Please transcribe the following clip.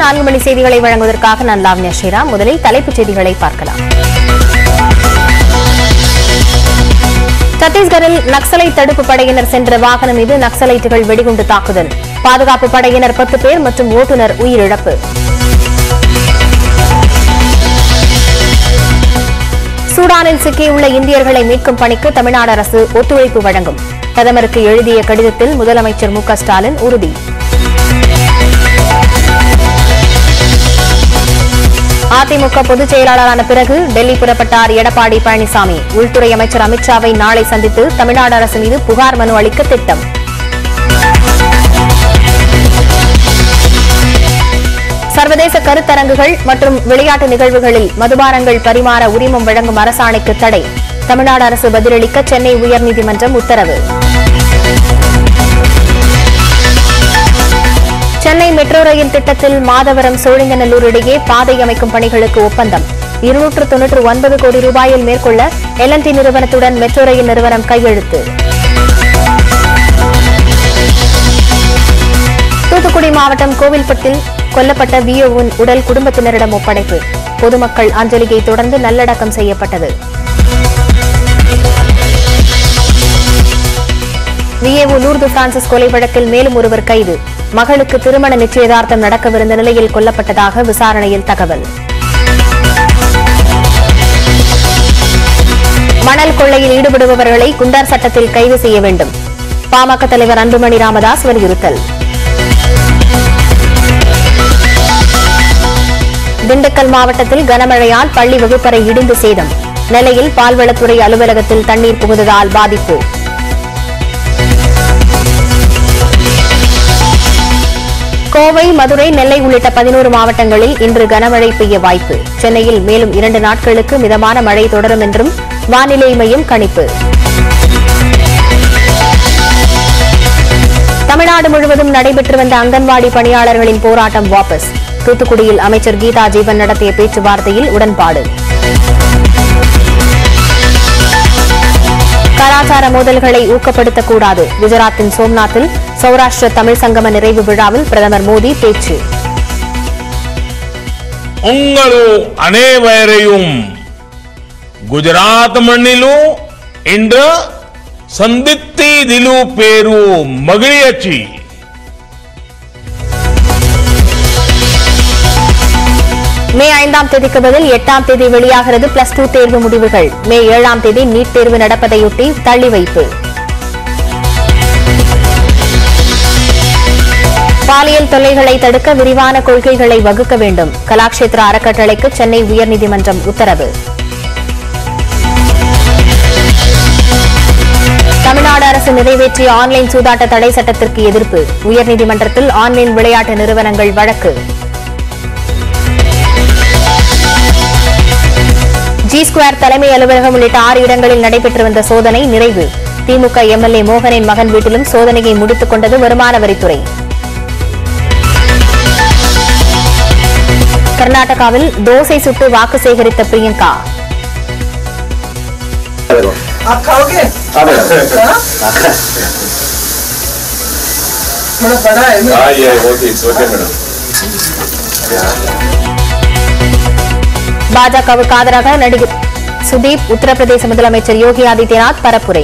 4 மணி செய்திகளை வழங்குவதற்காக நான் லாவண்யா ஸ்ரீராம். முதலில் தலைப்புச் செய்திகளை பார்க்கலாம். சத்தீஸ்கரில் நக்சலைட் தடுப்பு படையினர் சென்ற வாகனம் மீது நக்சலைட்டுகள் வெடிகுண்டு தாக்குதல். பாதுகாப்பு படையினர் 10 பேர் மற்றும் ஓட்டுநர் உயிரிழப்பு. சூடானில் சிக்கியுள்ள இந்தியர்களை மீட்கும் பணிக்கு தமிழ்நாடு அரசு ஒத்துழைப்பு வழங்கும். பிரதமருக்கு எழுதிய கடிதத்தில் முதலமைச்சர் மு க ஸ்டாலின் உறுதி. அதிமுக பொதுச் செயலாளரான பிறகு டெல்லி புறப்பட்டார் எடப்பாடி பழனிசாமி. உள்துறை அமைச்சர் அமித்ஷாவை நாளை சந்தித்து தமிழ்நாடு அரசு மீது புகார் மனு அளிக்க திட்டம். சர்வதேச கருத்தரங்குகள் மற்றும் விளையாட்டு நிகழ்வுகளில் மதுபானங்கள் பரிமாற உரிமம் வழங்கும் அரசாணைக்கு தடை. தமிழ்நாடு அரசு பதிலளிக்க சென்னை உயர்நீதிமன்றம் உத்தரவு. சென்னை மெட்ரோ ரயில் திட்டத்தில் மாதவரம் சோழிங்கநல்லூர் இடையே பாதை அமைக்கும் பணிகளுக்கு ஒப்பந்தம். 299 கோடி ரூபாயில் மேற்கொள்ள L&T நிறுவனத்துடன் மெட்ரோ ரயில் நிறுவனம் கையெழுத்து. தூத்துக்குடி மாவட்டம் கோவில்பட்டில் கொல்லப்பட்ட விஓவின் உடல் குடும்பத்தினரிடம் ஒப்படைப்பு. பொதுமக்கள் அஞ்சலியை தொடர்ந்து நல்லடக்கம் செய்யப்பட்டது. விஏஓ லூர்து பிரான்சிஸ் கொலை வழக்கில் மேலும் ஒருவர் கைது. மகளுக்கு திருமண நிச்சயதார்த்தம் நடக்கவிருந்த நிலையில் கொல்லப்பட்டதாக விசாரணையில் தகவல். மணல் கொள்ளையில் ஈடுபடுபவர்களை குண்டர் சட்டத்தில் கைது செய்ய வேண்டும். பாமக தலைவர் அன்புமணி ராமதாஸ் வலியுறுத்தல். திண்டுக்கல் மாவட்டத்தில் கனமழையால் பள்ளி வகுப்பறை இடிந்து சேதம். நெல்லையில் பால்வளத்துறை அலுவலகத்தில் தண்ணீர் புகுந்ததால் பாதிப்பு. கோவை, மதுரை, நெல்லை உள்ளிட்ட 11 மாவட்டங்களில் இன்று கனமழை பெய்ய வாய்ப்பு. சென்னையில் மேலும் 2 நாட்களுக்கு மிதமான மழை தொடரும் என்றும் வானிலை மையம் கணிப்பு. தமிழ்நாடு முழுவதும் நடைபெற்று வந்த அங்கன்வாடி பணியாளர்களின் போராட்டம் வாபஸ். தூத்துக்குடியில் அமைச்சர் கீதா ஜீவன் நடத்திய பேச்சுவார்த்தையில் உடன்பாடு. கலாச்சார மோதல்களை ஊக்கப்படுத்தக்கூடாது. குஜராத்தின் சோம்நாத்தில் சௌராஷ்டிர தமிழ் சங்கம நிறைவு விழாவில் பிரதமர் மோடி பேச்சு. உங்களு அனைவரையும் குஜராத் மண்ணிலும் இன்று சந்தித்திதிலு பேரு மகிழ்ச்சி. மே 5ஆம் தேதிக்கு பதில் 8ஆம் தேதி வெளியாகிறது +2 தேர்வு முடிவுகள். மே 7ஆம் தேதி நீட் தேர்வு நடப்பதையொட்டி தள்ளி வைப்பு. பாலியல் தொல்லைகளை தடுக்க விரிவான கொள்கைகளை வகுக்க வேண்டும். கலாக்ஷேத்ரா அறக்கட்டளைக்கு சென்னை உயர்நீதிமன்றம் உத்தரவு. தமிழ்நாடு அரசு நிறைவேற்றிய ஆன்லைன் சூதாட்ட தடை சட்டத்திற்கு எதிர்ப்பு. உயர்நீதிமன்றத்தில் ஆன்லைன் விளையாட்டு நிறுவனங்கள் வழக்கு. G2 தலைமை அலுவலகம் உள்ளிட்ட 6 இடங்களில் நடைபெற்று வந்த சோதனை நிறைவு. திமுக MLA மோகனின் மகன் வீட்டிலும் சோதனையை முடித்துக் கொண்டது வருமான வரித்துறை. கர்நாடகாவில் தோசை சுட்டு வாக்கு சேகரித்த பிரியங்கா. பாஜகவுக்கு ஆதரவாக நடிகர் சுதீப் உத்தரப்பிரதேச முதலமைச்சர் யோகி ஆதித்யநாத் பரப்புரை.